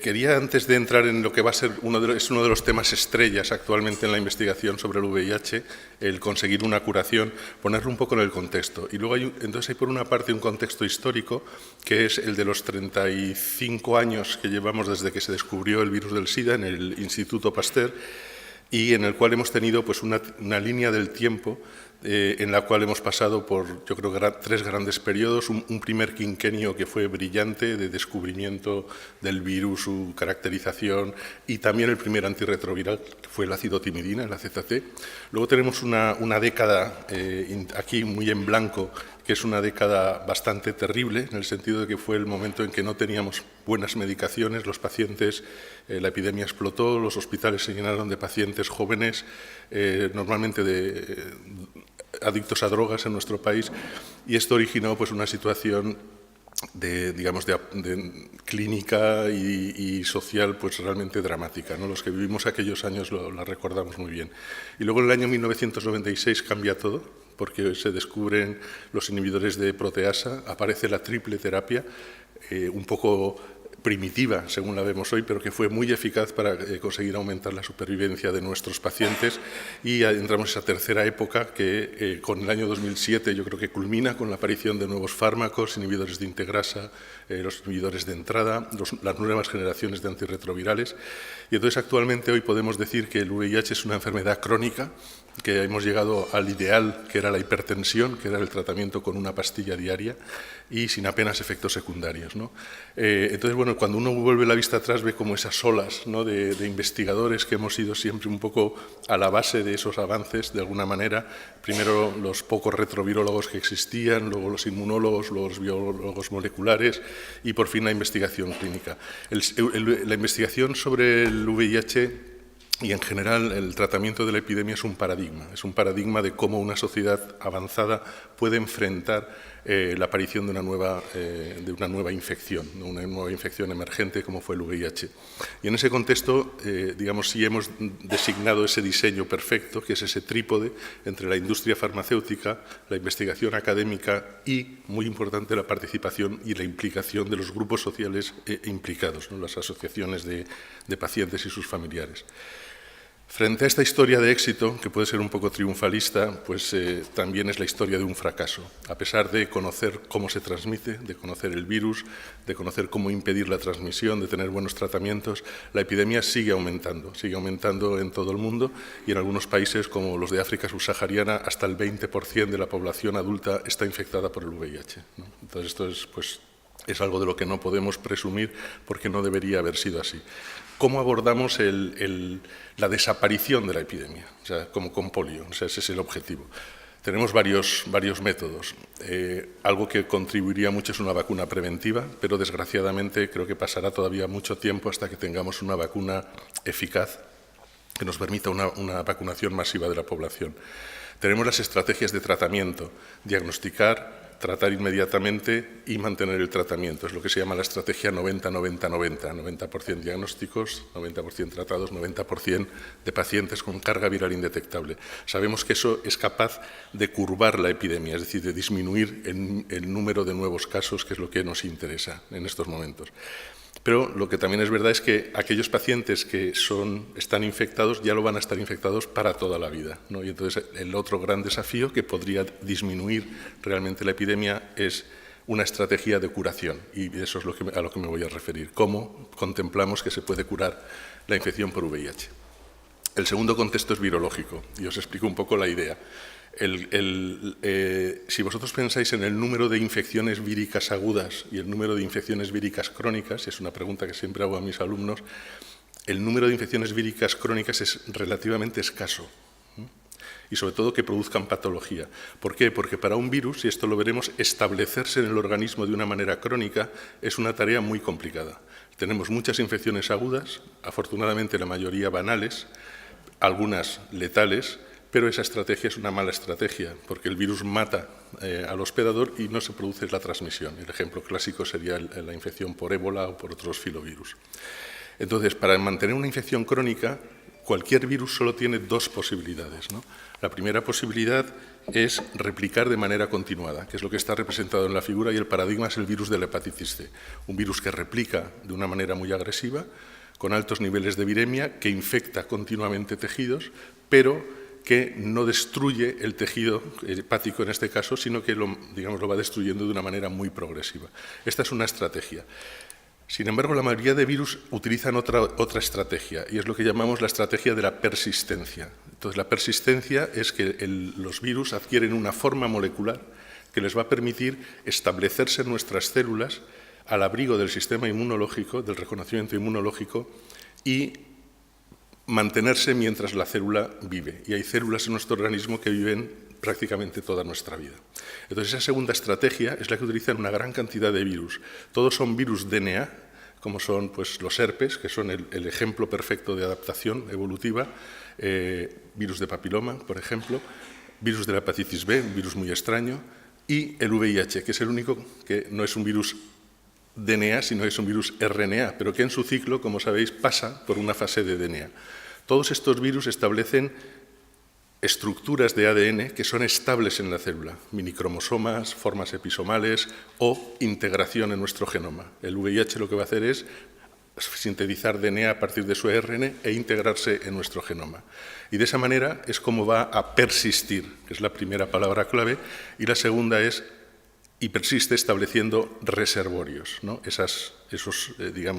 Quería, antes de entrar en lo que va a ser uno de los temas estrellas actualmente en la investigación sobre el VIH, el conseguir una curación, ponerlo un poco en el contexto. Y luego entonces hay por una parte un contexto histórico, que es el de los 35 años que llevamos desde que se descubrió el virus del SIDA en el Instituto Pasteur, y en el cual hemos tenido pues, una línea del tiempo en la cual hemos pasado por, yo creo, tres grandes periodos. Un primer quinquenio que fue brillante, de descubrimiento del virus, su caracterización, y también el primer antirretroviral, que fue el ácido timidina, el AZT. Luego tenemos una década aquí muy en blanco, que es una década bastante terrible, en el sentido de que fue el momento en que no teníamos buenas medicaciones, los pacientes, la epidemia explotó, los hospitales se llenaron de pacientes jóvenes, normalmente adictos a drogas en nuestro país, y esto originó pues, una situación de clínica y social pues realmente dramática, ¿no? Los que vivimos aquellos años la recordamos muy bien. Y luego en el año 1996 cambia todo, porque se descubren los inhibidores de proteasa, aparece la triple terapia, un poco primitiva, según la vemos hoy, pero que fue muy eficaz para conseguir aumentar la supervivencia de nuestros pacientes, y entramos en esa tercera época que con el año 2007 yo creo que culmina con la aparición de nuevos fármacos, inhibidores de integrasa, los inhibidores de entrada, las nuevas generaciones de antirretrovirales, y entonces actualmente hoy podemos decir que el VIH es una enfermedad crónica, que hemos llegado al ideal, que era la hipertensión, que era el tratamiento con una pastilla diaria y sin apenas efectos secundarios, ¿no? Entonces, bueno, cuando uno vuelve la vista atrás ve como esas olas, ¿no?, de investigadores que hemos ido siempre un poco a la base de esos avances, de alguna manera. Primero los pocos retrovirólogos que existían, luego los inmunólogos, luego los biólogos moleculares y por fin la investigación clínica. La investigación sobre el VIH y en general el tratamiento de la epidemia es un paradigma de cómo una sociedad avanzada puede enfrentar la aparición de una nueva infección, una nueva infección emergente como fue el VIH. Y en ese contexto, digamos, sí hemos designado ese diseño perfecto, que es ese trípode entre la industria farmacéutica, la investigación académica y, muy importante, la participación y la implicación de los grupos sociales implicados, ¿no?, las asociaciones de pacientes y sus familiares. Frente a esta historia de éxito, que puede ser un poco triunfalista, pues también es la historia de un fracaso. A pesar de conocer cómo se transmite, de conocer el virus, de conocer cómo impedir la transmisión, de tener buenos tratamientos, la epidemia sigue aumentando en todo el mundo, y en algunos países como los de África subsahariana hasta el 20% de la población adulta está infectada por el VIH, ¿no? Entonces esto es algo de lo que no podemos presumir porque no debería haber sido así. ¿Cómo abordamos la desaparición de la epidemia? O sea, como con polio, o sea, ese es el objetivo. Tenemos varios métodos. Algo que contribuiría mucho es una vacuna preventiva, pero desgraciadamente creo que pasará todavía mucho tiempo hasta que tengamos una vacuna eficaz que nos permita una vacunación masiva de la población. Tenemos las estrategias de tratamiento, diagnosticar, tratar inmediatamente y mantener el tratamiento. Es lo que se llama la estrategia 90-90-90. 90% diagnósticos, 90% tratados, 90% de pacientes con carga viral indetectable. Sabemos que eso es capaz de curvar la epidemia, es decir, de disminuir el número de nuevos casos, que es lo que nos interesa en estos momentos. Pero lo que también es verdad es que aquellos pacientes que están infectados ya lo van a estar infectados para toda la vida, ¿no? Y entonces el otro gran desafío que podría disminuir realmente la epidemia es una estrategia de curación, y eso es a lo que me voy a referir. ¿Cómo contemplamos que se puede curar la infección por VIH? El segundo contexto es virológico, y os explico un poco la idea. Si vosotros pensáis en el número de infecciones víricas agudas y el número de infecciones víricas crónicas, y es una pregunta que siempre hago a mis alumnos, el número de infecciones víricas crónicas es relativamente escaso, ¿sí? Y sobre todo que produzcan patología. ¿Por qué? Porque para un virus, y esto lo veremos, establecerse en el organismo de una manera crónica es una tarea muy complicada. Tenemos muchas infecciones agudas, afortunadamente la mayoría banales, algunas letales, pero esa estrategia es una mala estrategia, porque el virus mata al hospedador y no se produce la transmisión. El ejemplo clásico sería la infección por ébola o por otros filovirus. Entonces, para mantener una infección crónica, cualquier virus solo tiene dos posibilidades, ¿no? La primera posibilidad es replicar de manera continuada, que es lo que está representado en la figura, y el paradigma es el virus de la hepatitis C, un virus que replica de una manera muy agresiva, con altos niveles de viremia, que infecta continuamente tejidos, pero que no destruye el tejido hepático en este caso, sino que lo va destruyendo de una manera muy progresiva. Esta es una estrategia. Sin embargo, la mayoría de virus utilizan otra estrategia, y es lo que llamamos la estrategia de la persistencia. Entonces, la persistencia es que los virus adquieren una forma molecular que les va a permitir establecerse en nuestras células al abrigo del sistema inmunológico, del reconocimiento inmunológico, y mantenerse mientras la célula vive. Y hay células en nuestro organismo que viven prácticamente toda nuestra vida. Entonces, esa segunda estrategia es la que utilizan una gran cantidad de virus. Todos son virus DNA, como son pues, los herpes, que son el ejemplo perfecto de adaptación evolutiva, virus de papiloma, por ejemplo, virus de la hepatitis B, un virus muy extraño, y el VIH, que es el único que no es un virus DNA, sino es un virus RNA, pero que en su ciclo, como sabéis, pasa por una fase de DNA. Todos estos virus establecen estructuras de ADN que son estables en la célula, minicromosomas, formas episomales o integración en nuestro genoma. El VIH lo que va a hacer es sintetizar DNA a partir de su ARN e integrarse en nuestro genoma. Y de esa manera es como va a persistir, que es la primera palabra clave, y la segunda es y persiste estableciendo reservorios, ¿no? Esos,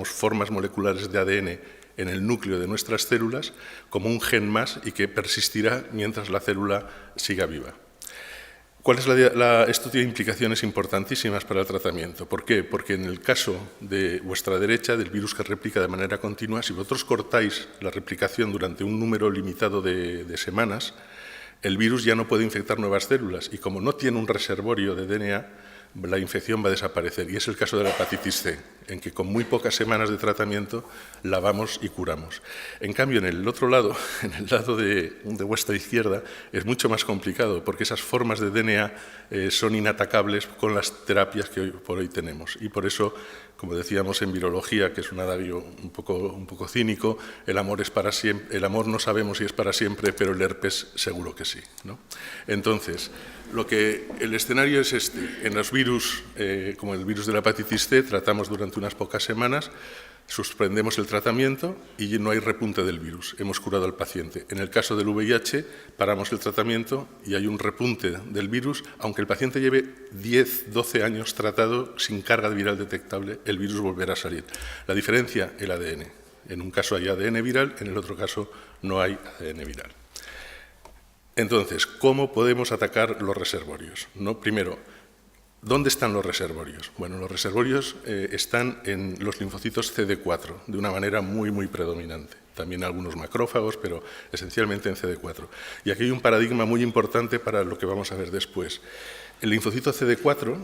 formas moleculares de ADN en el núcleo de nuestras células como un gen más y que persistirá mientras la célula siga viva. ¿Cuál es esto tiene implicaciones importantísimas para el tratamiento? ¿Por qué? Porque en el caso de vuestra derecha, del virus que replica de manera continua, si vosotros cortáis la replicación durante un número limitado de semanas, el virus ya no puede infectar nuevas células y como no tiene un reservorio de DNA, la infección va a desaparecer. Y es el caso de la hepatitis C, en que con muy pocas semanas de tratamiento lavamos y curamos. En cambio, en el otro lado, en el lado de vuestra izquierda, es mucho más complicado, porque esas formas de DNA son inatacables con las terapias que por hoy tenemos. Y por eso, como decíamos en virología, que es un adagio un poco cínico, el amor es para siempre, el amor no sabemos si es para siempre, pero el herpes seguro que sí, ¿no? Entonces, el escenario es este. En los virus, como el virus de la hepatitis C, tratamos durante unas pocas semanas, suspendemos el tratamiento y no hay repunte del virus. Hemos curado al paciente. En el caso del VIH, paramos el tratamiento y hay un repunte del virus, aunque el paciente lleve 10, 12 años tratado sin carga viral detectable, el virus volverá a salir. La diferencia, el ADN. En un caso hay ADN viral, en el otro caso no hay ADN viral. Entonces, ¿cómo podemos atacar los reservorios? Primero, ¿dónde están los reservorios? Bueno, los reservorios están en los linfocitos CD4, de una manera muy, muy predominante. También algunos macrófagos, pero esencialmente en CD4. Y aquí hay un paradigma muy importante para lo que vamos a ver después. El linfocito CD4,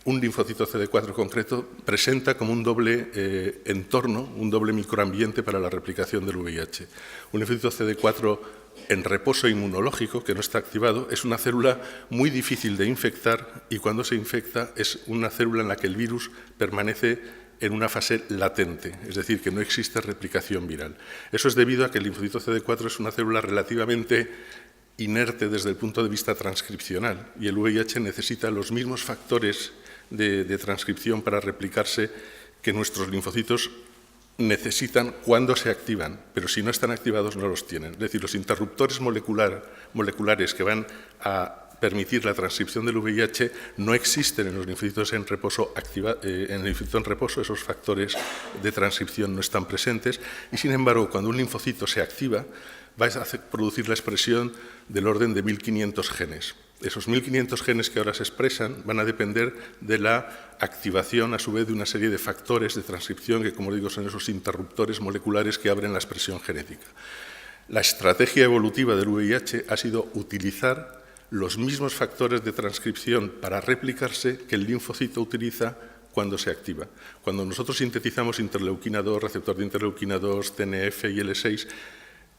un linfocito CD4 concreto, presenta como un doble entorno, un doble microambiente para la replicación del VIH. Un linfocito CD4 en reposo inmunológico, que no está activado, es una célula muy difícil de infectar y cuando se infecta es una célula en la que el virus permanece en una fase latente, es decir, que no existe replicación viral. Eso es debido a que el linfocito CD4 es una célula relativamente inerte desde el punto de vista transcripcional y el VIH necesita los mismos factores de transcripción para replicarse que nuestros linfocitos necesitan cuando se activan, pero si no están activados no los tienen. Es decir, los interruptores moleculares que van a permitir la transcripción del VIH no existen en los linfocitos en reposo. En el linfocito en reposo esos factores de transcripción no están presentes y, sin embargo, cuando un linfocito se activa, va a producir la expresión del orden de 1.500 genes. Esos 1.500 genes que ahora se expresan van a depender de la activación, a su vez, de una serie de factores de transcripción que, como digo, son esos interruptores moleculares que abren la expresión genética. La estrategia evolutiva del VIH ha sido utilizar los mismos factores de transcripción para replicarse que el linfocito utiliza cuando se activa. Cuando nosotros sintetizamos interleuquina 2, receptor de interleuquina 2, TNF y L6,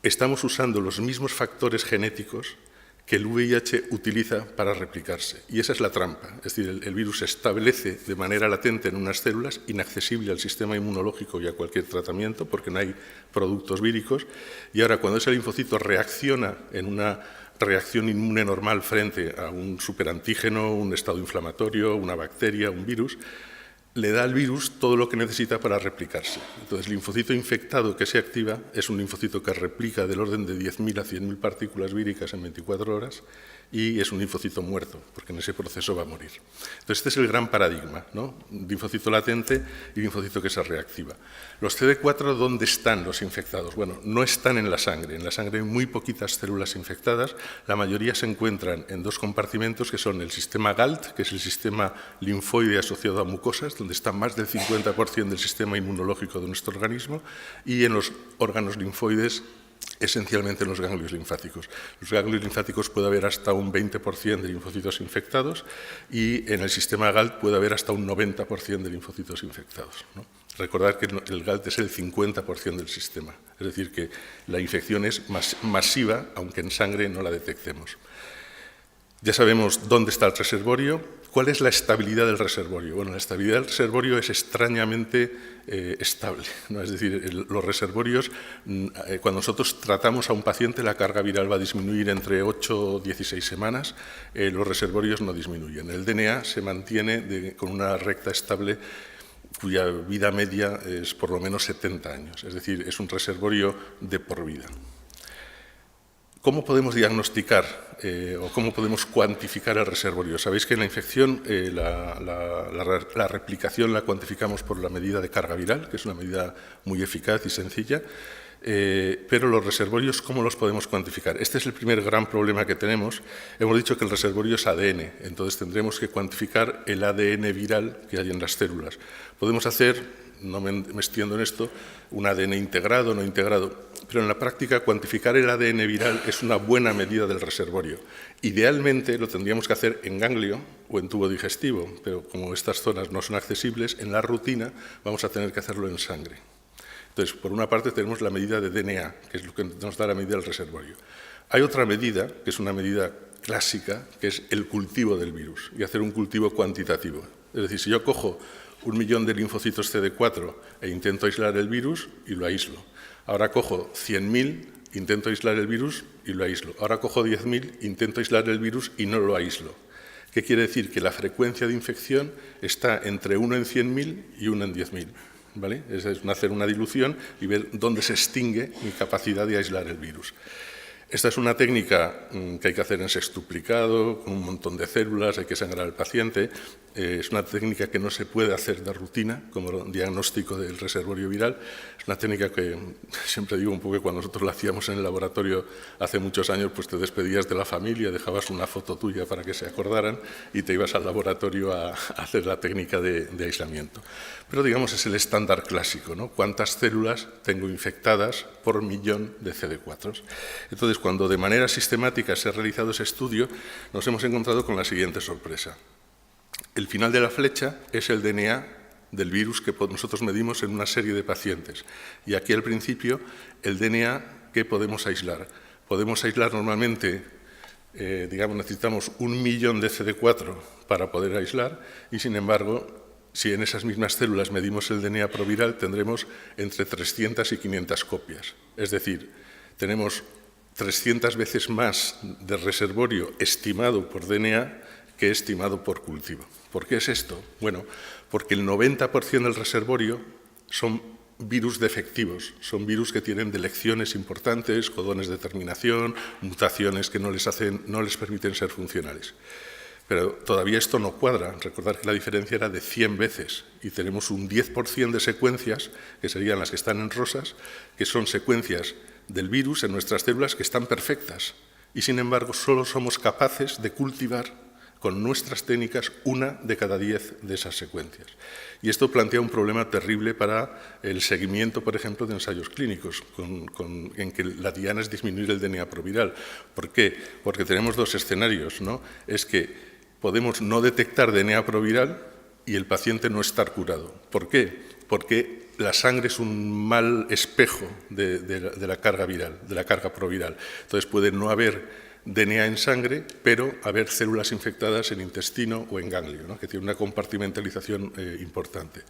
estamos usando los mismos factores genéticos que el VIH utiliza para replicarse. Y esa es la trampa. Es decir, el virus se establece de manera latente en unas células, inaccesible al sistema inmunológico y a cualquier tratamiento, porque no hay productos víricos. Y ahora, cuando ese linfocito reacciona en una reacción inmune normal frente a un superantígeno, un estado inflamatorio, una bacteria, un virus, le da al virus todo lo que necesita para replicarse. Entonces, el linfocito infectado que se activa es un linfocito que replica del orden de 10.000 a 100.000 partículas víricas en 24 horas y es un linfocito muerto, porque en ese proceso va a morir. Entonces, este es el gran paradigma, ¿no? Linfocito latente y linfocito que se reactiva. Los CD4, ¿dónde están los infectados? Bueno, no están en la sangre. En la sangre hay muy poquitas células infectadas. La mayoría se encuentran en dos compartimentos que son el sistema GALT, que es el sistema linfoide asociado a mucosas, donde está más del 50% del sistema inmunológico de nuestro organismo, y en los órganos linfoides, esencialmente en los ganglios linfáticos. Los ganglios linfáticos puede haber hasta un 20% de linfocitos infectados y en el sistema GALT puede haber hasta un 90% de linfocitos infectados, ¿no? Recordad que el GALT es el 50% del sistema, es decir, que la infección es masiva, aunque en sangre no la detectemos. Ya sabemos dónde está el reservorio. ¿Cuál es la estabilidad del reservorio? Bueno, la estabilidad del reservorio es extrañamente estable, ¿no? Es decir, los reservorios, cuando nosotros tratamos a un paciente, la carga viral va a disminuir entre 8 o 16 semanas, los reservorios no disminuyen. El DNA se mantiene con una recta estable cuya vida media es por lo menos 70 años, es decir, es un reservorio de por vida. ¿Cómo podemos diagnosticar o cómo podemos cuantificar el reservorio? Sabéis que en la infección la replicación la cuantificamos por la medida de carga viral, que es una medida muy eficaz y sencilla, pero los reservorios, ¿cómo los podemos cuantificar? Este es el primer gran problema que tenemos. Hemos dicho que el reservorio es ADN, entonces tendremos que cuantificar el ADN viral que hay en las células. Podemos hacer, no me extiendo en esto, un ADN integrado, no integrado, pero en la práctica cuantificar el ADN viral es una buena medida del reservorio. Idealmente lo tendríamos que hacer en ganglio o en tubo digestivo, pero como estas zonas no son accesibles, en la rutina vamos a tener que hacerlo en sangre. Entonces, por una parte tenemos la medida de DNA, que es lo que nos da la medida del reservorio. Hay otra medida, que es una medida clásica, que es el cultivo del virus, y hacer un cultivo cuantitativo. Es decir, si yo cojo 1 millón de linfocitos CD4 e intento aislar el virus y lo aíslo. Ahora cojo 100.000, intento aislar el virus y lo aíslo. Ahora cojo 10.000, intento aislar el virus y no lo aíslo. ¿Qué quiere decir? Que la frecuencia de infección está entre 1 en 100.000 y 1 en 10.000. ¿Vale? Es hacer una dilución y ver dónde se extingue mi capacidad de aislar el virus. Esta es una técnica que hay que hacer en sextuplicado, con un montón de células, hay que sangrar al paciente. Es una técnica que no se puede hacer de rutina, como diagnóstico del reservorio viral. Es una técnica que siempre digo un poco que cuando nosotros la hacíamos en el laboratorio hace muchos años, pues te despedías de la familia, dejabas una foto tuya para que se acordaran y te ibas al laboratorio a hacer la técnica de aislamiento. Pero digamos es el estándar clásico, ¿no? ¿Cuántas células tengo infectadas por millón de CD4? Entonces, cuando de manera sistemática se ha realizado ese estudio, nos hemos encontrado con la siguiente sorpresa. El final de la flecha es el DNA del virus que nosotros medimos en una serie de pacientes. Y aquí al principio, el DNA que podemos aislar. Podemos aislar normalmente, digamos, necesitamos 1 millón de CD4 para poder aislar y, sin embargo, si en esas mismas células medimos el DNA proviral, tendremos entre 300 y 500 copias. Es decir, tenemos 300 veces más de reservorio estimado por DNA que estimado por cultivo. ¿Por qué es esto? Bueno, porque el 90% del reservorio son virus defectivos, son virus que tienen delecciones importantes, codones de terminación, mutaciones que no les permiten ser funcionales. Pero todavía esto no cuadra. Recordad que la diferencia era de 100 veces y tenemos un 10% de secuencias, que serían las que están en rosas, que son secuencias del virus en nuestras células que están perfectas. Y sin embargo, solo somos capaces de cultivar con nuestras técnicas 1 de cada 10 de esas secuencias. Y esto plantea un problema terrible para el seguimiento, por ejemplo, de ensayos clínicos, en que la diana es disminuir el DNA proviral. ¿Por qué? Porque tenemos dos escenarios, ¿no? Es que podemos no detectar DNA proviral y el paciente no estar curado. ¿Por qué? Porque la sangre es un mal espejo de la carga viral, de la carga proviral. Entonces puede no haber DNA en sangre, pero haber células infectadas en intestino o en ganglio, ¿no? Que tiene una compartimentalización importante.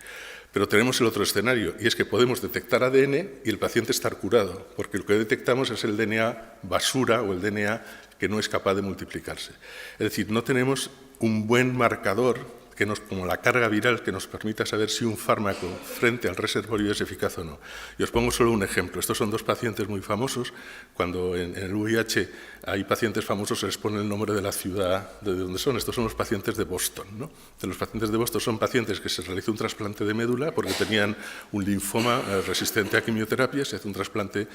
Pero tenemos el otro escenario, y es que podemos detectar ADN y el paciente estar curado, porque lo que detectamos es el DNA basura o el DNA que no es capaz de multiplicarse. Es decir, no tenemos un buen marcador como la carga viral que nos permita saber si un fármaco frente al reservorio es eficaz o no. Y os pongo solo un ejemplo. Estos son dos pacientes muy famosos. Cuando en el VIH hay pacientes famosos, se les pone el nombre de la ciudad de donde son. Estos son los pacientes de Boston, ¿no? Los pacientes de Boston son pacientes que se realizó un trasplante de médula porque tenían un linfoma resistente a quimioterapia, se hace un trasplante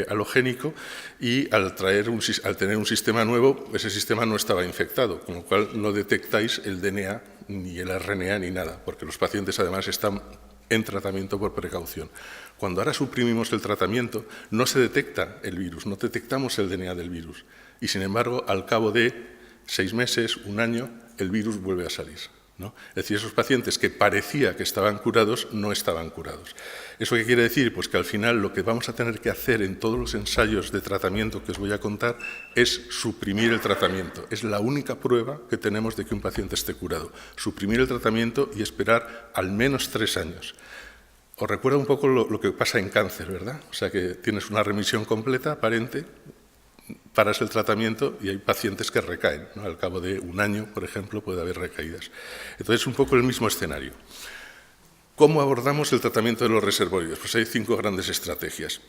alogénico y al tener un sistema nuevo, ese sistema no estaba infectado, con lo cual no detectáis el DNA ni el RNA ni nada, porque los pacientes además están en tratamiento por precaución. Cuando ahora suprimimos el tratamiento, no se detecta el virus, no detectamos el DNA del virus. Y sin embargo, al cabo de 6 meses, 1 año, el virus vuelve a salir, ¿no? Es decir, esos pacientes que parecía que estaban curados, no estaban curados. ¿Eso qué quiere decir? Pues que al final lo que vamos a tener que hacer en todos los ensayos de tratamiento que os voy a contar es suprimir el tratamiento. Es la única prueba que tenemos de que un paciente esté curado. Suprimir el tratamiento y esperar al menos 3 años. Os recuerda un poco lo que pasa en cáncer, ¿verdad? O sea, que tienes una remisión completa, aparente, paras el tratamiento y hay pacientes que recaen, ¿no? Al cabo de 1 año, por ejemplo, puede haber recaídas. Entonces, un poco el mismo escenario. ¿Cómo abordamos el tratamiento de los reservorios? Pues hay 5 grandes estrategias.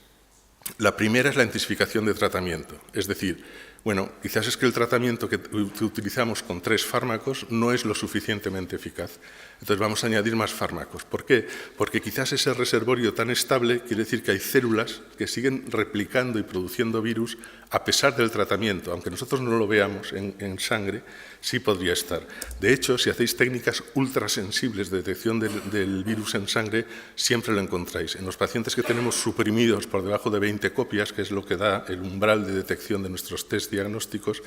La primera es la intensificación de tratamiento, es decir, bueno, quizás es que el tratamiento que utilizamos con 3 fármacos no es lo suficientemente eficaz. Entonces vamos a añadir más fármacos. ¿Por qué? Porque quizás ese reservorio tan estable quiere decir que hay células que siguen replicando y produciendo virus a pesar del tratamiento. Aunque nosotros no lo veamos en sangre, sí podría estar. De hecho, si hacéis técnicas ultrasensibles de detección del virus en sangre, siempre lo encontráis. En los pacientes que tenemos suprimidos por debajo de 20 copias, que es lo que da el umbral de detección de nuestros test diagnósticos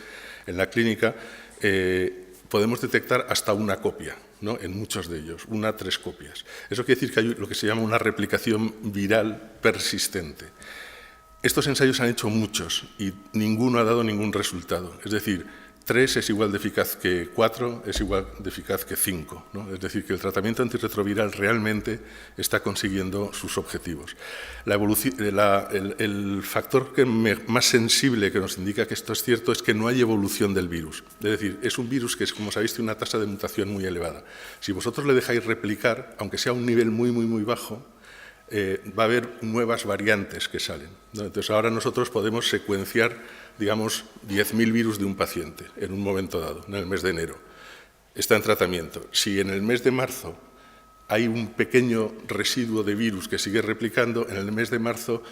en la clínica, podemos detectar hasta 1 copia, ¿no? En muchos de ellos, 1 a 3 copias. Eso quiere decir que hay lo que se llama una replicación viral persistente. Estos ensayos han hecho muchos y ninguno ha dado ningún resultado. Es decir, 3 es igual de eficaz que 4, es igual de eficaz que 5, ¿no? Es decir, que el tratamiento antirretroviral realmente está consiguiendo sus objetivos. El factor más sensible que nos indica que esto es cierto es que no hay evolución del virus. Es decir, es un virus que, como sabéis, tiene una tasa de mutación muy elevada. Si vosotros le dejáis replicar, aunque sea a un nivel muy, muy, muy bajo, va a haber nuevas variantes que salen, ¿no? Entonces, ahora nosotros podemos secuenciar, digamos, 10.000 virus de un paciente en un momento dado, en el mes de enero. Está en tratamiento. Si en el mes de marzo hay un pequeño residuo de virus que sigue replicando, en el mes de marzo,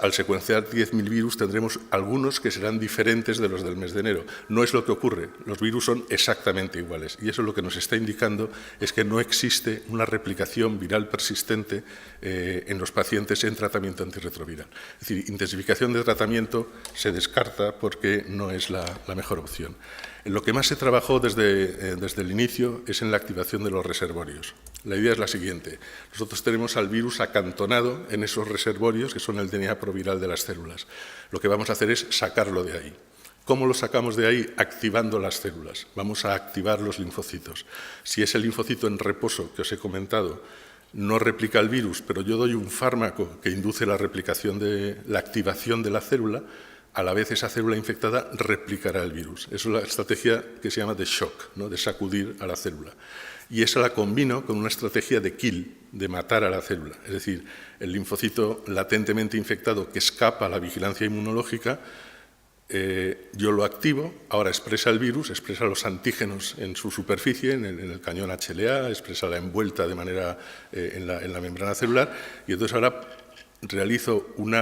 al secuenciar 10.000 virus, tendremos algunos que serán diferentes de los del mes de enero. No es lo que ocurre, los virus son exactamente iguales y eso lo que nos está indicando es que no existe una replicación viral persistente en los pacientes en tratamiento antirretroviral. Es decir, intensificación de tratamiento se descarta porque no es la mejor opción. En lo que más se trabajó desde el inicio es en la activación de los reservorios. La idea es la siguiente. Nosotros tenemos al virus acantonado en esos reservorios, que son el DNA proviral de las células. Lo que vamos a hacer es sacarlo de ahí. ¿Cómo lo sacamos de ahí? Activando las células. Vamos a activar los linfocitos. Si ese linfocito en reposo que os he comentado no replica el virus, pero yo doy un fármaco que induce la replicación de la activación de la célula, a la vez esa célula infectada replicará el virus. Eso es la estrategia que se llama de shock, ¿no? De sacudir a la célula. Y esa la combino con una estrategia de kill, de matar a la célula. Es decir, el linfocito latentemente infectado que escapa a la vigilancia inmunológica, yo lo activo, ahora expresa el virus, expresa los antígenos en su superficie, en el cañón HLA, expresa la envuelta de manera en la membrana celular, y entonces ahora realizo un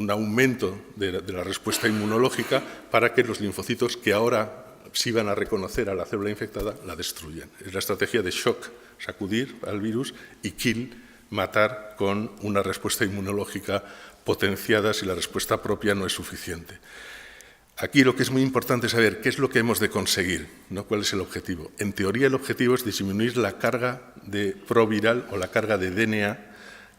aumento de la respuesta inmunológica para que los linfocitos que ahora sí van a reconocer a la célula infectada la destruyan. Es la estrategia de shock, sacudir al virus, y kill, matar con una respuesta inmunológica potenciada si la respuesta propia no es suficiente. Aquí lo que es muy importante es saber qué es lo que hemos de conseguir, ¿no? ¿Cuál es el objetivo? En teoría el objetivo es disminuir la carga de proviral o la carga de DNA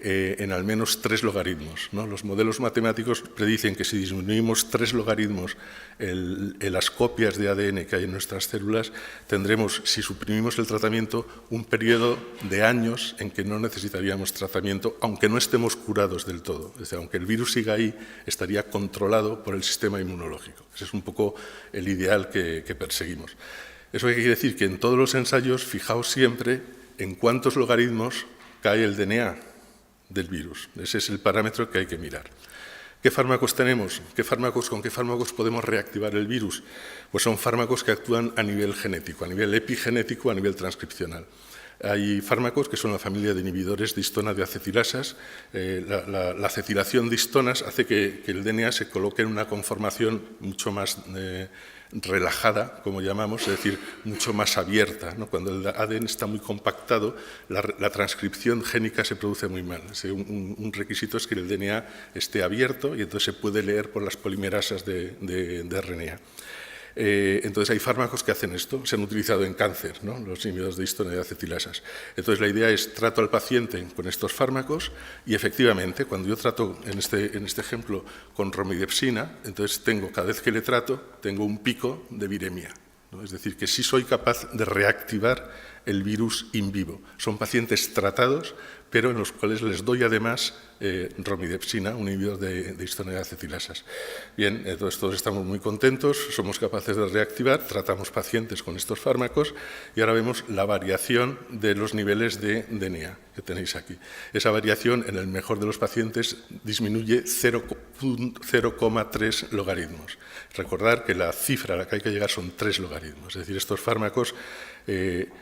en al menos 3 logaritmos, ¿no? Los modelos matemáticos predicen que si disminuimos 3 logaritmos en las copias de ADN que hay en nuestras células, tendremos, si suprimimos el tratamiento, un periodo de años en que no necesitaríamos tratamiento, aunque no estemos curados del todo. Es decir, aunque el virus siga ahí, estaría controlado por el sistema inmunológico. Ese es un poco el ideal que perseguimos. ¿Eso qué quiere decir? Que en todos los ensayos, fijaos siempre en cuántos logaritmos cae el DNA del virus. Ese es el parámetro que hay que mirar. ¿Qué fármacos tenemos? ¿Con qué fármacos podemos reactivar el virus? Pues son fármacos que actúan a nivel genético, a nivel epigenético, a nivel transcripcional. Hay fármacos que son la familia de inhibidores de histona de acetilasas. La acetilación de histonas hace que el DNA se coloque en una conformación mucho más relajada, como llamamos, es decir, mucho más abierta, ¿no? Cuando el ADN está muy compactado, la transcripción génica se produce muy mal. Un requisito es que el DNA esté abierto y entonces se puede leer por las polimerasas de RNA. Entonces hay fármacos que hacen esto, se han utilizado en cáncer, ¿no? Los inhibidores de histona de acetilasas. Entonces la idea es trato al paciente con estos fármacos y efectivamente cuando yo trato en este ejemplo con romidepsina, entonces cada vez que le trato tengo un pico de viremia, ¿no? Es decir, que sí soy capaz de reactivar el virus in vivo. Son pacientes tratados, pero en los cuales les doy además romidepsina, un inhibidor de histona de acetilasas. Bien, entonces todos estamos muy contentos, somos capaces de reactivar, tratamos pacientes con estos fármacos y ahora vemos la variación de los niveles de DNA que tenéis aquí. Esa variación, en el mejor de los pacientes, disminuye 0,3 logaritmos. Recordar que la cifra a la que hay que llegar son 3 logaritmos, es decir, estos fármacos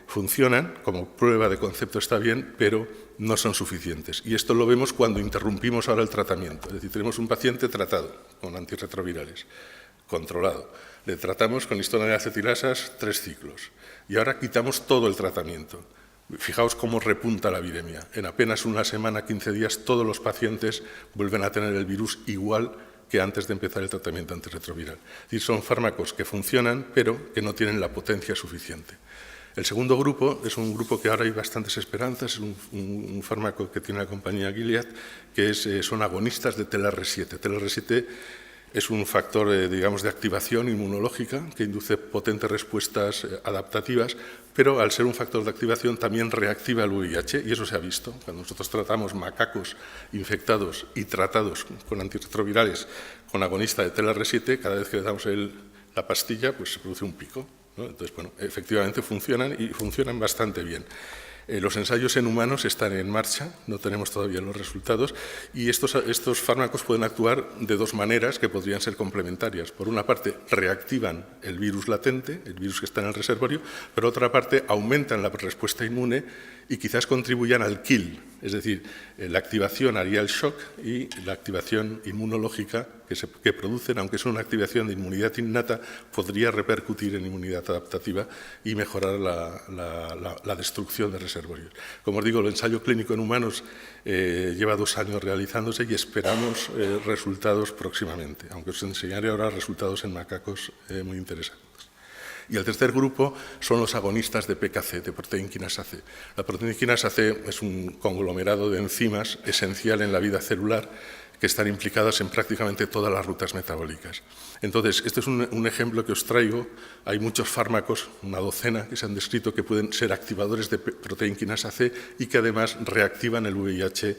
funcionan, como prueba de concepto está bien, pero no son suficientes. Y esto lo vemos cuando interrumpimos ahora el tratamiento. Es decir, tenemos un paciente tratado con antirretrovirales, controlado. Le tratamos con histona de acetilasas 3 ciclos. Y ahora quitamos todo el tratamiento. Fijaos cómo repunta la viremia. En apenas una semana, 15 días, todos los pacientes vuelven a tener el virus igual que antes de empezar el tratamiento antirretroviral. Es decir, son fármacos que funcionan, pero que no tienen la potencia suficiente. El segundo grupo es un grupo que ahora hay bastantes esperanzas, es un fármaco que tiene la compañía Gilead, que son agonistas de TLR7. TLR7 es un factor, digamos, de activación inmunológica que induce potentes respuestas adaptativas, pero al ser un factor de activación también reactiva el VIH, y eso se ha visto. Cuando nosotros tratamos macacos infectados y tratados con antirretrovirales con agonista de TLR7, cada vez que le damos la pastilla, pues se produce un pico, ¿no? Entonces, bueno, efectivamente funcionan y funcionan bastante bien. Los ensayos en humanos están en marcha, no tenemos todavía los resultados, y estos fármacos pueden actuar de 2 maneras que podrían ser complementarias. Por una parte, reactivan el virus latente, el virus que está en el reservorio, pero por otra parte, aumentan la respuesta inmune y quizás contribuyan al kill, es decir, la activación haría el shock y la activación inmunológica que producen, aunque es una activación de inmunidad innata, podría repercutir en inmunidad adaptativa y mejorar la destrucción de reservorios. Como os digo, el ensayo clínico en humanos lleva 2 años realizándose y esperamos resultados próximamente, aunque os enseñaré ahora resultados en macacos muy interesantes. Y el tercer grupo son los agonistas de PKC, de proteínquinasa C. La proteínquinasa C es un conglomerado de enzimas esencial en la vida celular que están implicadas en prácticamente todas las rutas metabólicas. Entonces, este es un ejemplo que os traigo. Hay muchos fármacos, una docena, que se han descrito que pueden ser activadores de proteínquinasa C y que además reactivan el VIH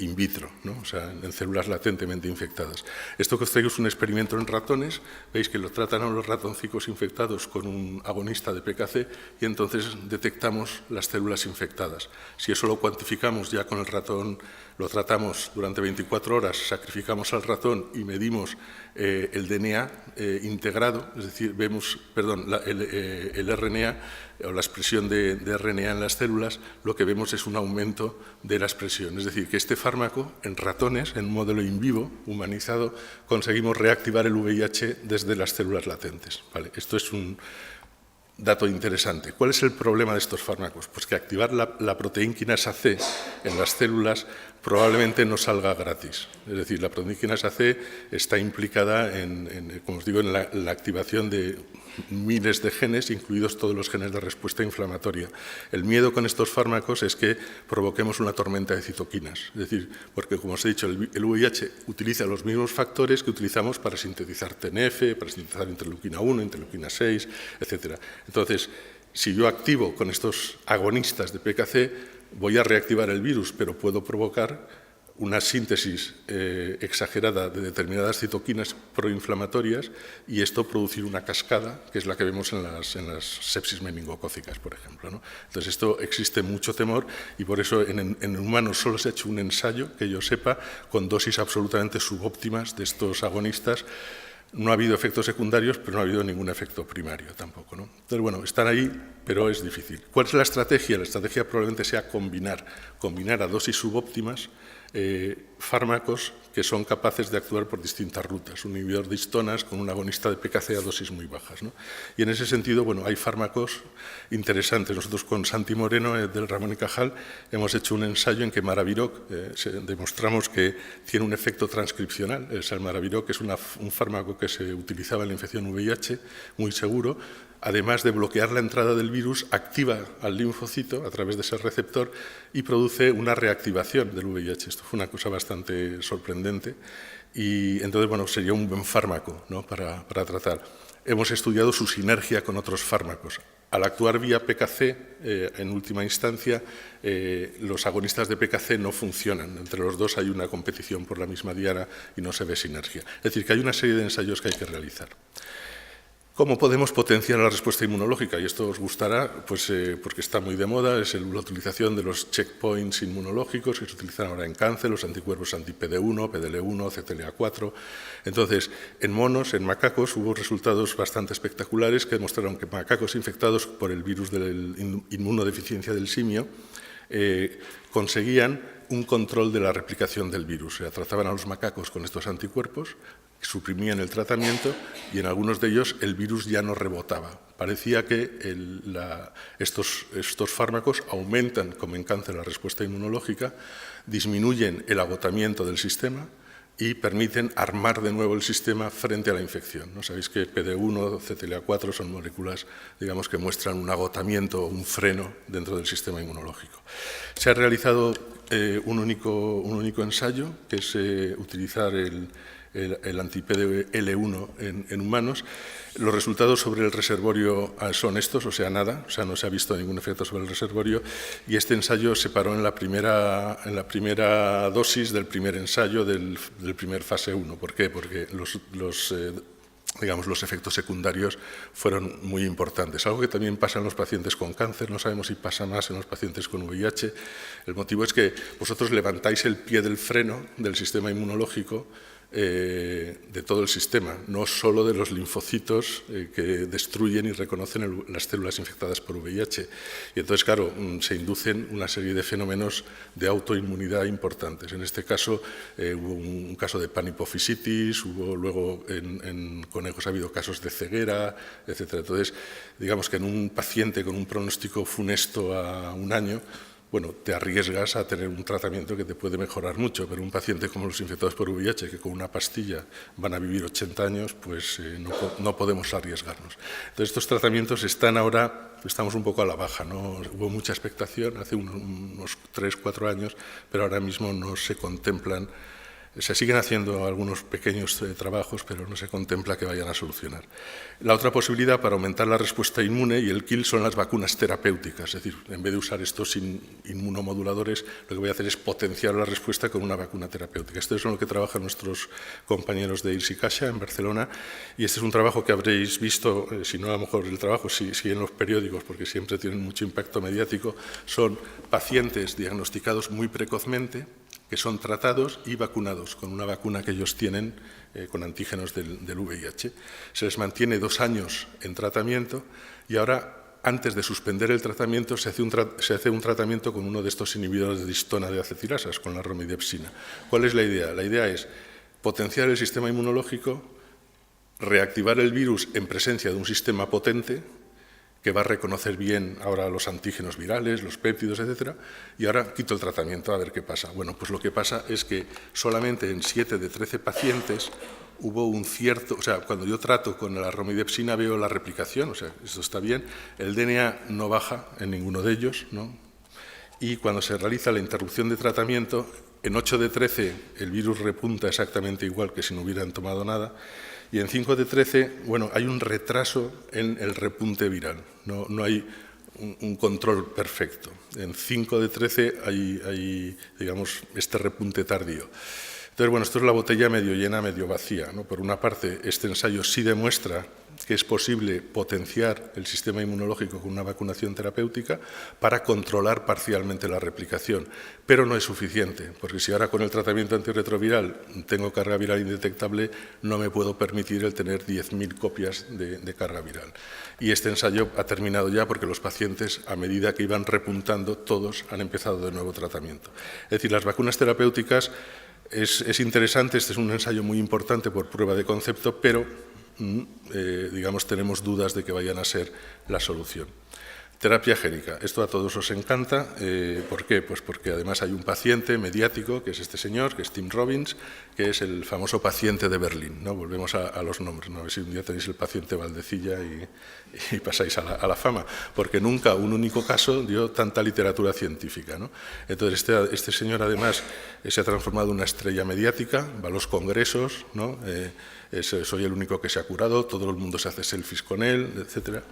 in vitro, ¿no? O sea, en células latentemente infectadas. Esto que os traigo es un experimento en ratones. Veis que lo tratan a los ratoncicos infectados con un agonista de PKC y entonces detectamos las células infectadas. Si eso lo cuantificamos ya con el ratón, lo tratamos durante 24 horas, sacrificamos al ratón y medimos el DNA integrado, es decir, vemos, el RNA o la expresión de RNA en las células, lo que vemos es un aumento de la expresión. Es decir, que este fármaco en ratones, en un modelo in vivo humanizado, conseguimos reactivar el VIH desde las células latentes. ¿Vale? Esto es dato interesante. ¿Cuál es el problema de estos fármacos? Pues que activar la proteína quinasa C en las células probablemente no salga gratis. Es decir, la proteína quinasa C está implicada como os digo, en la activación de miles de genes, incluidos todos los genes de respuesta inflamatoria. El miedo con estos fármacos es que provoquemos una tormenta de citoquinas. Es decir, porque, como os he dicho, el VIH utiliza los mismos factores que utilizamos para sintetizar TNF, para sintetizar interleuquina 1, interleuquina 6, etc. Entonces, si yo activo con estos agonistas de PKC, voy a reactivar el virus, pero puedo provocar una síntesis exagerada de determinadas citoquinas proinflamatorias y esto producir una cascada, que es la que vemos en las sepsis meningocócicas, por ejemplo, ¿no? Entonces, esto existe mucho temor y por eso en humanos solo se ha hecho un ensayo, que yo sepa, con dosis absolutamente subóptimas de estos agonistas. No ha habido efectos secundarios, pero no ha habido ningún efecto primario tampoco, ¿no? Entonces, bueno, están ahí, pero es difícil. ¿Cuál es la estrategia? La estrategia probablemente sea combinar a dosis subóptimas fármacos que son capaces de actuar por distintas rutas, un inhibidor de histonas con un agonista de PKC a dosis muy bajas, ¿no? Y en ese sentido, bueno, hay fármacos interesantes. Nosotros con Santi Moreno, del Ramón y Cajal, hemos hecho un ensayo en que Maraviroc demostramos que tiene un efecto transcripcional. El Maraviroc es un fármaco que se utilizaba en la infección VIH, muy seguro. Además de bloquear la entrada del virus, activa al linfocito a través de ese receptor y produce una reactivación del VIH. Esto fue una cosa bastante sorprendente y entonces, bueno, sería un buen fármaco, ¿no?, para tratar. Hemos estudiado su sinergia con otros fármacos. Al actuar vía PKC, en última instancia, los agonistas de PKC no funcionan. Entre los dos hay una competición por la misma diana y no se ve sinergia. Es decir, que hay una serie de ensayos que hay que realizar. ¿Cómo podemos potenciar la respuesta inmunológica? Y esto os gustará, pues, porque está muy de moda, es la utilización de los checkpoints inmunológicos que se utilizan ahora en cáncer, los anticuerpos anti-PD1, PDL1, CTLA4. Entonces, en monos, en macacos, hubo resultados bastante espectaculares que demostraron que macacos infectados por el virus de la inmunodeficiencia del simio conseguían un control de la replicación del virus. O sea, trataban a los macacos con estos anticuerpos, suprimían el tratamiento y en algunos de ellos el virus ya no rebotaba. Parecía que estos fármacos aumentan, como en cáncer, la respuesta inmunológica, disminuyen el agotamiento del sistema y permiten armar de nuevo el sistema frente a la infección, ¿no? Sabéis que PD1, CTLA4 son moléculas, digamos, que muestran un agotamiento o un freno dentro del sistema inmunológico. Se ha realizado un único ensayo, que es utilizar el anti-PDL1 en humanos. Los resultados sobre el reservorio son estos, o sea, nada, o sea, no se ha visto ningún efecto sobre el reservorio, y este ensayo se paró en la primera dosis del primer ensayo del primer fase 1. ¿Por qué? Porque los efectos secundarios fueron muy importantes. Algo que también pasa en los pacientes con cáncer, no sabemos si pasa más en los pacientes con VIH. El motivo es que vosotros levantáis el pie del freno del sistema inmunológico de todo el sistema, no solo de los linfocitos que destruyen y reconocen las células infectadas por VIH. Y entonces, claro, se inducen una serie de fenómenos de autoinmunidad importantes. En este caso, hubo un caso de panhipofisitis, hubo luego en conejos ha habido casos de ceguera, etc. Entonces, digamos que en un paciente con un pronóstico funesto a un año, bueno, te arriesgas a tener un tratamiento que te puede mejorar mucho, pero un paciente como los infectados por VIH, que con una pastilla van a vivir 80 años, pues no podemos arriesgarnos. Entonces, estos tratamientos estamos un poco a la baja, ¿no? Hubo mucha expectación hace unos 3 o 4 años, pero ahora mismo no se contemplan. Se siguen haciendo algunos pequeños trabajos, pero no se contempla que vayan a solucionar. La otra posibilidad para aumentar la respuesta inmune y el kill son las vacunas terapéuticas. Es decir, en vez de usar estos inmunomoduladores, lo que voy a hacer es potenciar la respuesta con una vacuna terapéutica. Esto es lo que trabajan nuestros compañeros de IRSI Caixa en Barcelona, y este es un trabajo que habréis visto, si no a lo mejor el trabajo sí en los periódicos, porque siempre tienen mucho impacto mediático. Son pacientes diagnosticados muy precozmente, que son tratados y vacunados con una vacuna que ellos tienen con antígenos del VIH. Se les mantiene 2 años en tratamiento y ahora, antes de suspender el tratamiento, se hace un tratamiento con uno de estos inhibidores de histona de acetilasas, con la romidepsina. ¿Cuál es la idea? La idea es potenciar el sistema inmunológico, reactivar el virus en presencia de un sistema potente que va a reconocer bien ahora los antígenos virales, los péptidos, etcétera, y ahora quito el tratamiento a ver qué pasa. Bueno, pues lo que pasa es que solamente en 7 de 13 pacientes hubo un cierto, o sea, cuando yo trato con la romidepsina veo la replicación, o sea, esto está bien, el DNA no baja en ninguno de ellos, ¿no? Y cuando se realiza la interrupción de tratamiento, en 8 de 13 el virus repunta exactamente igual que si no hubieran tomado nada, y en 5 de 13, bueno, hay un retraso en el repunte viral, no hay un control perfecto. En 5 de 13 hay, digamos, este repunte tardío. Entonces, bueno, esto es la botella medio llena, medio vacía, ¿no? Por una parte, este ensayo sí demuestra que es posible potenciar el sistema inmunológico con una vacunación terapéutica para controlar parcialmente la replicación, pero no es suficiente, porque si ahora con el tratamiento antirretroviral tengo carga viral indetectable, no me puedo permitir el tener 10.000 copias de carga viral. Y este ensayo ha terminado ya porque los pacientes, a medida que iban repuntando, todos han empezado de nuevo tratamiento. Es decir, las vacunas terapéuticas es interesante, este es un ensayo muy importante por prueba de concepto, pero digamos, tenemos dudas de que vayan a ser la solución. Terapia génica. Esto a todos os encanta. ¿Por qué? Pues porque además hay un paciente mediático, que es este señor, que es Tim Robbins, que es el famoso paciente de Berlín, ¿no? Volvemos a los nombres, ¿no? A ver si un día tenéis el paciente Valdecilla y pasáis a la fama, porque nunca un único caso dio tanta literatura científica, ¿no? Entonces, este señor además se ha transformado en una estrella mediática, va a los congresos, ¿no? Soy el único que se ha curado, todo el mundo se hace selfies con él, etc.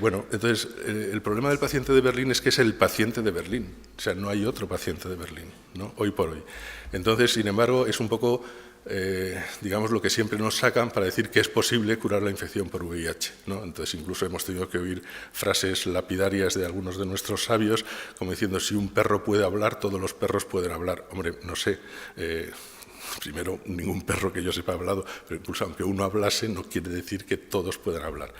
Bueno, entonces, el problema del paciente de Berlín es que es el paciente de Berlín, o sea, no hay otro paciente de Berlín, ¿no? Hoy por hoy. Entonces, sin embargo, es un poco, digamos, lo que siempre nos sacan para decir que es posible curar la infección por VIH, ¿no? Entonces, incluso hemos tenido que oír frases lapidarias de algunos de nuestros sabios, como diciendo, si un perro puede hablar, todos los perros pueden hablar. Hombre, no sé. Primero, ningún perro que yo sepa ha hablado, pero incluso aunque uno hablase, no quiere decir que todos puedan hablar.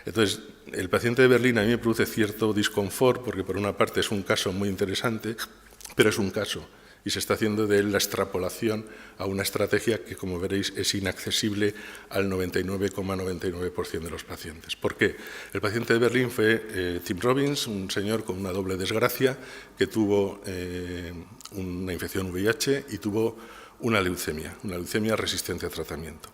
Entonces, el paciente de Berlín a mí me produce cierto disconfort, porque por una parte es un caso muy interesante, pero es un caso, y se está haciendo de él la extrapolación a una estrategia que, como veréis, es inaccesible al 99,99% de los pacientes. ¿Por qué? El paciente de Berlín fue Tim Robbins, un señor con una doble desgracia, que tuvo una infección VIH y tuvo una leucemia resistente a tratamiento.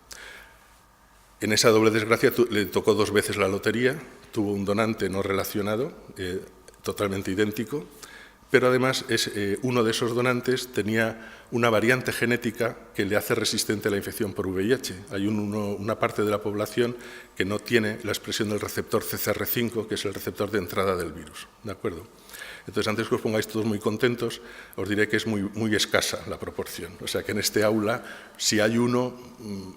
En esa doble desgracia le tocó 2 veces la lotería, tuvo un donante no relacionado, totalmente idéntico, pero además uno de esos donantes tenía una variante genética que le hace resistente a la infección por VIH. Hay una parte de la población que no tiene la expresión del receptor CCR5, que es el receptor de entrada del virus, ¿de acuerdo? Entonces, antes que os pongáis todos muy contentos, os diré que es muy escasa la proporción. O sea, que en este aula, si hay uno,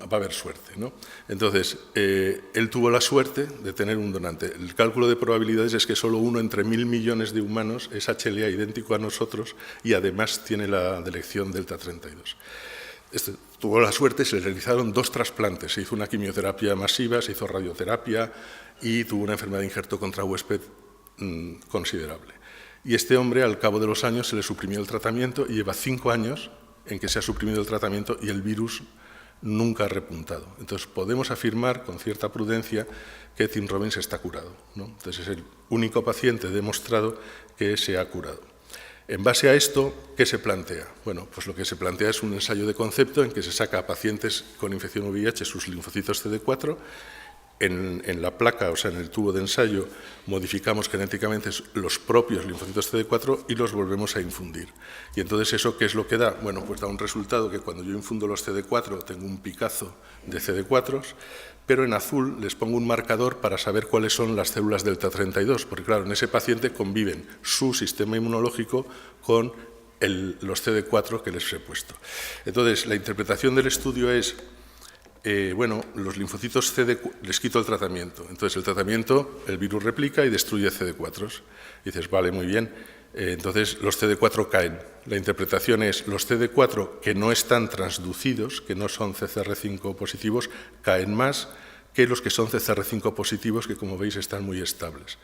va a haber suerte, ¿no? Entonces, él tuvo la suerte de tener un donante. El cálculo de probabilidades es que solo 1 entre 1.000 millones de humanos es HLA idéntico a nosotros y además tiene la delección delta 32. Tuvo la suerte, se le realizaron 2 trasplantes. Se hizo una quimioterapia masiva, se hizo radioterapia y tuvo una enfermedad de injerto contra huésped considerable. Y este hombre, al cabo de los años, se le suprimió el tratamiento y lleva 5 años en que se ha suprimido el tratamiento y el virus nunca ha repuntado. Entonces, podemos afirmar con cierta prudencia que Tim Robbins está curado, ¿no? Entonces, es el único paciente demostrado que se ha curado. En base a esto, ¿qué se plantea? Bueno, pues lo que se plantea es un ensayo de concepto en que se saca a pacientes con infección VIH sus linfocitos CD4. En la placa, o sea, en el tubo de ensayo, modificamos genéticamente los propios linfocitos CD4 y los volvemos a infundir. Y entonces, ¿eso qué es lo que da? Bueno, pues da un resultado que cuando yo infundo los CD4 tengo un picazo de CD4s, pero en azul les pongo un marcador para saber cuáles son las células delta 32, porque claro, en ese paciente conviven su sistema inmunológico con los CD4 que les he puesto. Entonces, la interpretación del estudio es... bueno, los linfocitos CD4, les quito el tratamiento. Entonces, el tratamiento, el virus replica y destruye CD4s. Y dices, vale, muy bien. Entonces, los CD4 caen. La interpretación es, los CD4 que no están transducidos, que no son CCR5 positivos, caen más que los que son CCR5 positivos, que como veis están muy estables.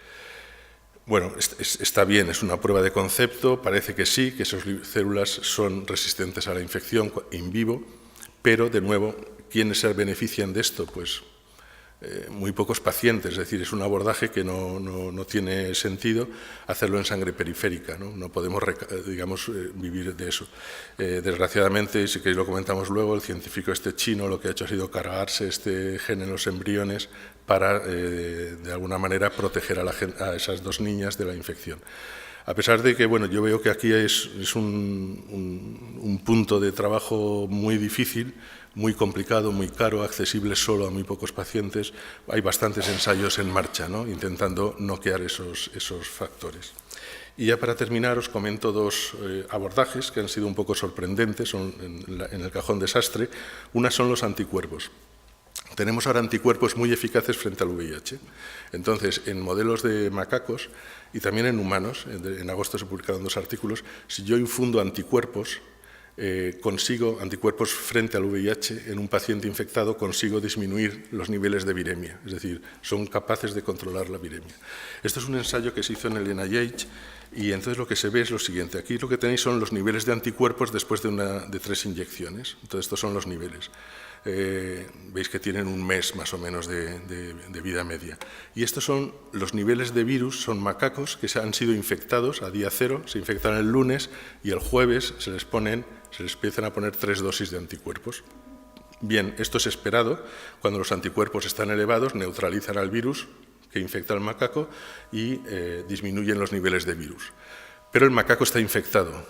Bueno, está bien, es una prueba de concepto, parece que sí, que esas células son resistentes a la infección in vivo, pero, de nuevo, ¿quiénes se benefician de esto? Pues muy pocos pacientes, es decir, es un abordaje que no tiene sentido hacerlo en sangre periférica, no podemos, digamos, vivir de eso. Desgraciadamente, y si queréis lo comentamos luego, el científico chino lo que ha hecho ha sido cargarse este gen en los embriones para, de alguna manera, proteger a esas dos niñas de la infección. A pesar de que, bueno, yo veo que aquí es un punto de trabajo muy difícil, muy complicado, muy caro, accesible solo a muy pocos pacientes, hay bastantes ensayos en marcha, intentando noquear esos factores. Y ya para terminar os comento dos abordajes que han sido un poco sorprendentes, son en el cajón desastre. Una son los anticuerpos. Tenemos ahora anticuerpos muy eficaces frente al VIH. Entonces, en modelos de macacos y también en humanos, en agosto se publicaron 2 artículos, si yo infundo anticuerpos, consigo anticuerpos frente al VIH en un paciente infectado, consigo disminuir los niveles de viremia, es decir, son capaces de controlar la viremia. Esto es un ensayo que se hizo en el NIH y entonces lo que se ve es lo siguiente. Aquí lo que tenéis son los niveles de anticuerpos después de 3 inyecciones. Entonces estos son los niveles. Veis que tienen un mes más o menos de vida media. Y estos son los niveles de virus, son macacos que han sido infectados a día 0, se infectan el lunes y el jueves se les empiezan a poner 3 dosis de anticuerpos. Bien, esto es esperado. Cuando los anticuerpos están elevados, neutralizan al virus que infecta al macaco y disminuyen los niveles de virus. Pero el macaco está infectado,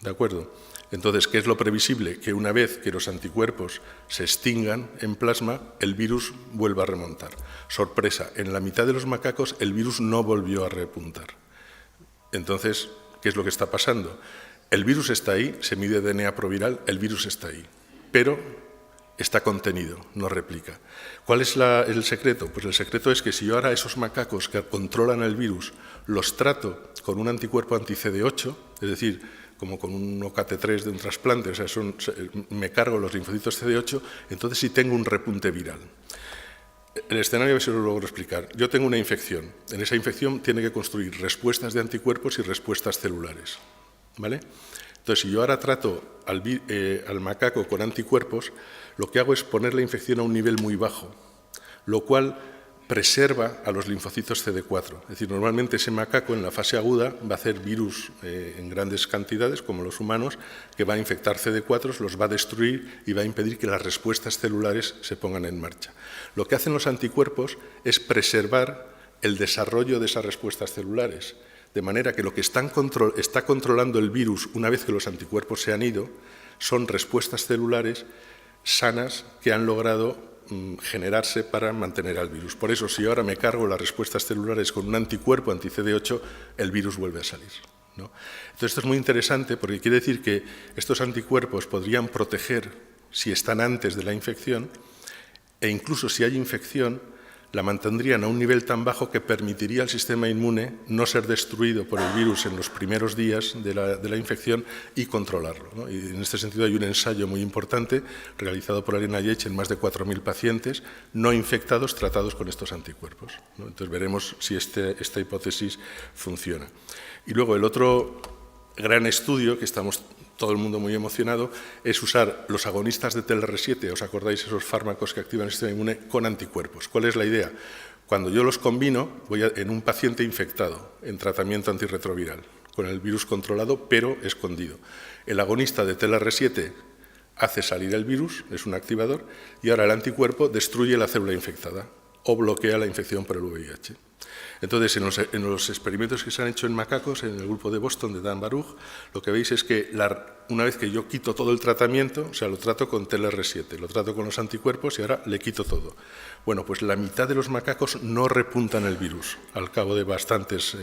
¿de acuerdo? Entonces, ¿qué es lo previsible? Que una vez que los anticuerpos se extingan en plasma, el virus vuelva a remontar. Sorpresa, en la mitad de los macacos el virus no volvió a repuntar. Entonces, ¿qué es lo que está pasando? El virus está ahí, se mide DNA proviral, el virus está ahí, pero está contenido, no replica. ¿Cuál es el secreto? Pues el secreto es que si yo ahora esos macacos que controlan el virus los trato con un anticuerpo anti-CD8, es decir, como con un OKT3 de un trasplante, o sea, me cargo los linfocitos CD8, entonces sí tengo un repunte viral. El escenario, a ver si lo logro explicar. Yo tengo una infección. En esa infección tiene que construir respuestas de anticuerpos y respuestas celulares, ¿vale? Entonces, si yo ahora trato al macaco con anticuerpos, lo que hago es poner la infección a un nivel muy bajo, lo cual preserva a los linfocitos CD4. Es decir, normalmente ese macaco en la fase aguda va a hacer virus en grandes cantidades, como los humanos, que va a infectar CD4, los va a destruir y va a impedir que las respuestas celulares se pongan en marcha. Lo que hacen los anticuerpos es preservar el desarrollo de esas respuestas celulares, de manera que lo que está controlando el virus una vez que los anticuerpos se han ido son respuestas celulares sanas que han logrado generarse para mantener al virus. Por eso, si ahora me cargo las respuestas celulares con un anticuerpo anti-CD8, el virus vuelve a salir, ¿no? Entonces, esto es muy interesante porque quiere decir que estos anticuerpos podrían proteger si están antes de la infección e incluso si hay infección, la mantendrían a un nivel tan bajo que permitiría al sistema inmune no ser destruido por el virus en los primeros días de la infección y controlarlo, ¿no? Y en este sentido hay un ensayo muy importante realizado por el NIH en más de 4.000 pacientes no infectados tratados con estos anticuerpos, ¿no? Entonces veremos si esta hipótesis funciona. Y luego el otro gran estudio que estamos todo el mundo muy emocionado, es usar los agonistas de TLR7, ¿os acordáis esos fármacos que activan el sistema inmune con anticuerpos? ¿Cuál es la idea? Cuando yo los combino, en un paciente infectado, en tratamiento antirretroviral, con el virus controlado, pero escondido. El agonista de TLR7 hace salir el virus, es un activador, y ahora el anticuerpo destruye la célula infectada o bloquea la infección por el VIH. Entonces, en los experimentos que se han hecho en macacos, en el grupo de Boston de Dan Baruch, lo que veis es que una vez que yo quito todo el tratamiento, o sea, lo trato con TLR7, lo trato con los anticuerpos y ahora le quito todo. Bueno, pues la mitad de los macacos no repuntan el virus al cabo de bastantes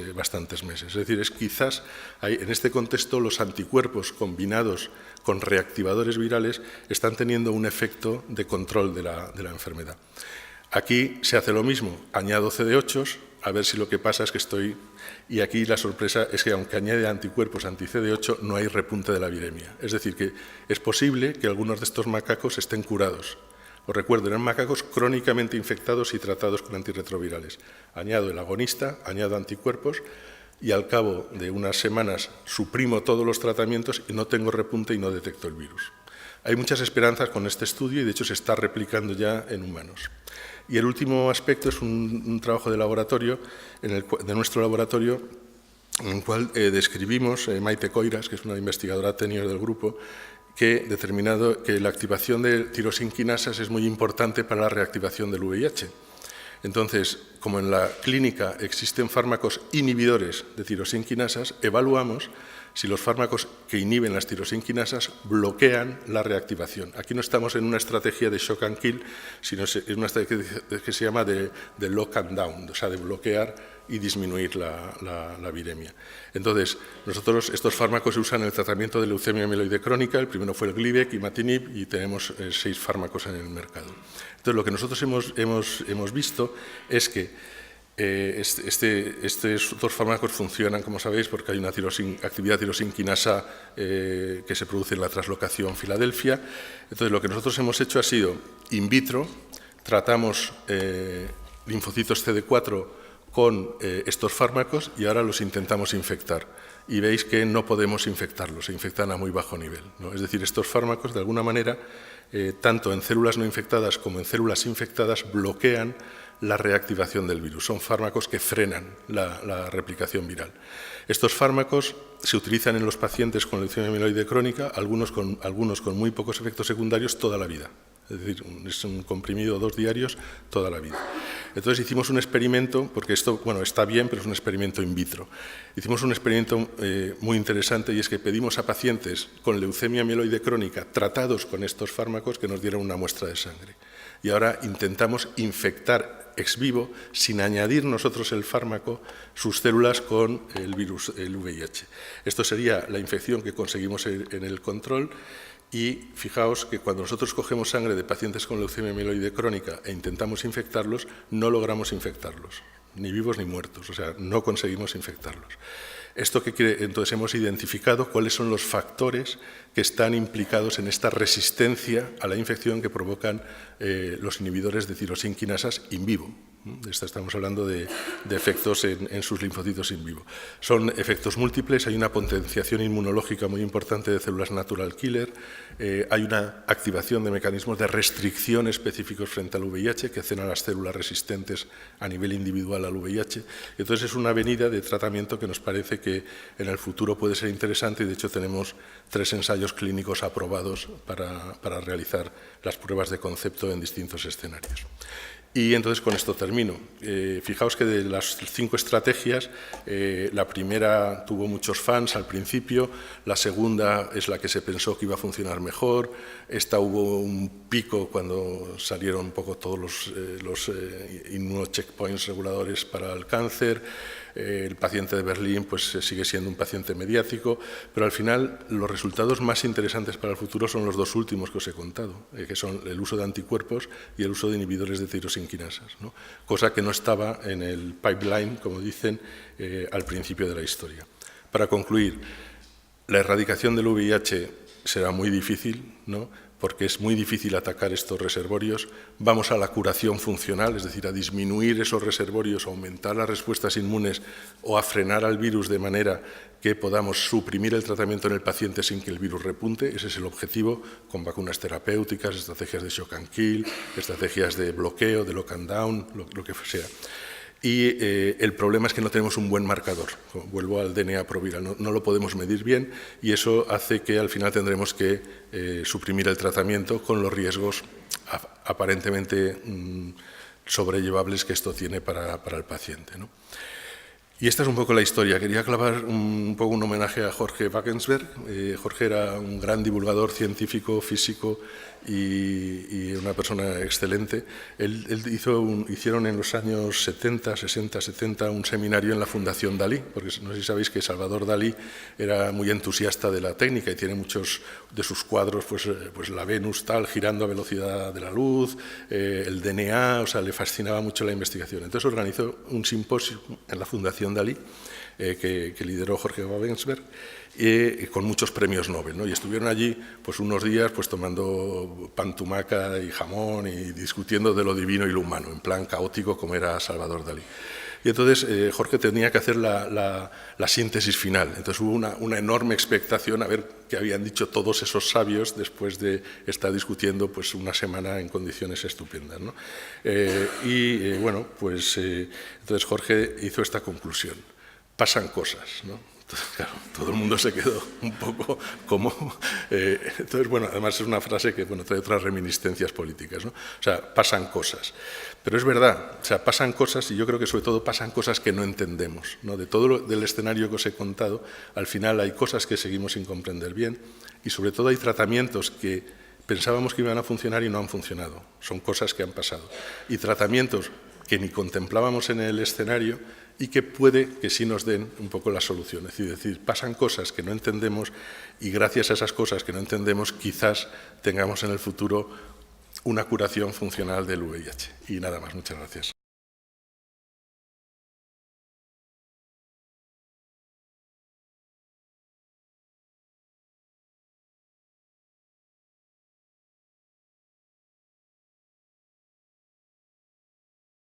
meses. Es decir, quizás en este contexto los anticuerpos combinados con reactivadores virales están teniendo un efecto de control de la enfermedad. Aquí se hace lo mismo, añado CD8, a ver si lo que pasa es que y aquí la sorpresa es que aunque añade anticuerpos anti-CD8 no hay repunte de la viremia. Es decir, que es posible que algunos de estos macacos estén curados. Os recuerdo, eran macacos crónicamente infectados y tratados con antirretrovirales. Añado el agonista, añado anticuerpos y al cabo de unas semanas suprimo todos los tratamientos y no tengo repunte y no detecto el virus. Hay muchas esperanzas con este estudio y de hecho se está replicando ya en humanos. Y el último aspecto es un trabajo de laboratorio, de nuestro laboratorio, en el cual describimos, Maite Coiras, que es una investigadora senior del grupo, que determinado que la activación de tirosinquinasas es muy importante para la reactivación del VIH. Entonces, como en la clínica existen fármacos inhibidores de tirosinquinasas, evaluamos si los fármacos que inhiben las tirosinquinasas bloquean la reactivación. Aquí no estamos en una estrategia de shock and kill, sino en una estrategia que se llama de lock and down, o sea, de bloquear y disminuir la viremia. Entonces, estos fármacos se usan en el tratamiento de leucemia mieloide crónica. El primero fue el Glivec y Imatinib, y tenemos 6 fármacos en el mercado. Entonces, lo que nosotros hemos visto es que estos fármacos funcionan, como sabéis, porque hay una actividad tirosinquinasa que se produce en la translocación Filadelfia. Entonces, lo que nosotros hemos hecho ha sido, in vitro, tratamos linfocitos CD4 con estos fármacos y ahora los intentamos infectar. Y veis que no podemos infectarlos, se infectan a muy bajo nivel, ¿no? Es decir, estos fármacos, de alguna manera, tanto en células no infectadas como en células infectadas, bloquean la reactivación del virus. Son fármacos que frenan la replicación viral. Estos fármacos se utilizan en los pacientes con leucemia mieloide crónica, algunos con muy pocos efectos secundarios toda la vida. Es decir, es un comprimido 2 diarios toda la vida. Entonces hicimos un experimento, porque esto, bueno, está bien, pero es un experimento in vitro. Hicimos un experimento muy interesante, y es que pedimos a pacientes con leucemia mieloide crónica tratados con estos fármacos que nos dieran una muestra de sangre. Y ahora intentamos infectar ex vivo, sin añadir nosotros el fármaco, sus células con el virus, el VIH. Esto sería la infección que conseguimos en el control. Y fijaos que cuando nosotros cogemos sangre de pacientes con leucemia mieloide crónica e intentamos infectarlos, no logramos infectarlos, ni vivos ni muertos, o sea, no conseguimos infectarlos. ¿Esto qué quiere? Entonces hemos identificado cuáles son los factores que están implicados en esta resistencia a la infección que provocan los inhibidores de tirosinquinasas in vivo. Estamos hablando de efectos en sus linfocitos in vivo. Son efectos múltiples, hay una potenciación inmunológica muy importante de células natural killer, hay una activación de mecanismos de restricción específicos frente al VIH que hacen a las células resistentes a nivel individual al VIH. Entonces es una avenida de tratamiento que nos parece que en el futuro puede ser interesante, y de hecho tenemos 3 ensayos clínicos aprobados para realizar las pruebas de concepto en distintos escenarios. Y entonces con esto termino. Fijaos que de las 5 estrategias, la primera tuvo muchos fans al principio, la segunda es la que se pensó que iba a funcionar mejor, esta hubo un pico cuando salieron un poco todos los inmunocheckpoints reguladores para el cáncer. El paciente de Berlín pues, sigue siendo un paciente mediático, pero al final los resultados más interesantes para el futuro son los 2 últimos que os he contado, que son el uso de anticuerpos y el uso de inhibidores de tirosinquinasas, ¿no? Cosa que no estaba en el pipeline, como dicen, al principio de la historia. Para concluir, la erradicación del VIH será muy difícil, ¿no? Porque es muy difícil atacar estos reservorios. Vamos a la curación funcional, es decir, a disminuir esos reservorios, a aumentar las respuestas inmunes o a frenar al virus de manera que podamos suprimir el tratamiento en el paciente sin que el virus repunte. Ese es el objetivo, con vacunas terapéuticas, estrategias de shock and kill, estrategias de bloqueo, de lock and down, lo que sea. Y el problema es que no tenemos un buen marcador. Vuelvo al DNA proviral, no lo podemos medir bien, y eso hace que al final tendremos que suprimir el tratamiento con los riesgos aparentemente sobrellevables que esto tiene para el paciente, ¿no? Y esta es un poco la historia. Quería clavar un poco un homenaje a Jorge Wagensberg. Jorge era un gran divulgador científico, físico y una persona excelente. Hicieron en los años 60-70 un seminario en la Fundación Dalí, porque no sé si sabéis que Salvador Dalí era muy entusiasta de la técnica y tiene muchos de sus cuadros, pues la Venus tal, girando a velocidad de la luz, el DNA, o sea, le fascinaba mucho la investigación. Entonces organizó un simposio en la Fundación Dalí, que lideró Jorge Wagensberg, con muchos premios Nobel, ¿no? Y estuvieron allí pues, unos días pues, tomando pan tumaca y jamón y discutiendo de lo divino y lo humano, en plan caótico como era Salvador Dalí. Y entonces Jorge tenía que hacer la síntesis final. Entonces hubo una enorme expectación a ver qué habían dicho todos esos sabios después de estar discutiendo pues, una semana en condiciones estupendas, ¿no? Bueno, pues entonces Jorge hizo esta conclusión. Pasan cosas, ¿no? Entonces, claro, todo el mundo se quedó un poco como... entonces, bueno, además es una frase que bueno, trae otras reminiscencias políticas, ¿no? O sea, pasan cosas. Pero es verdad, o sea, pasan cosas y yo creo que sobre todo pasan cosas que no entendemos, ¿no? De todo del escenario que os he contado, al final hay cosas que seguimos sin comprender bien y sobre todo hay tratamientos que pensábamos que iban a funcionar y no han funcionado. Son cosas que han pasado. Y tratamientos que ni contemplábamos en el escenario y que puede que sí nos den un poco la solución. Es decir, pasan cosas que no entendemos y gracias a esas cosas que no entendemos quizás tengamos en el futuro una curación funcional del VIH. Y nada más, muchas gracias.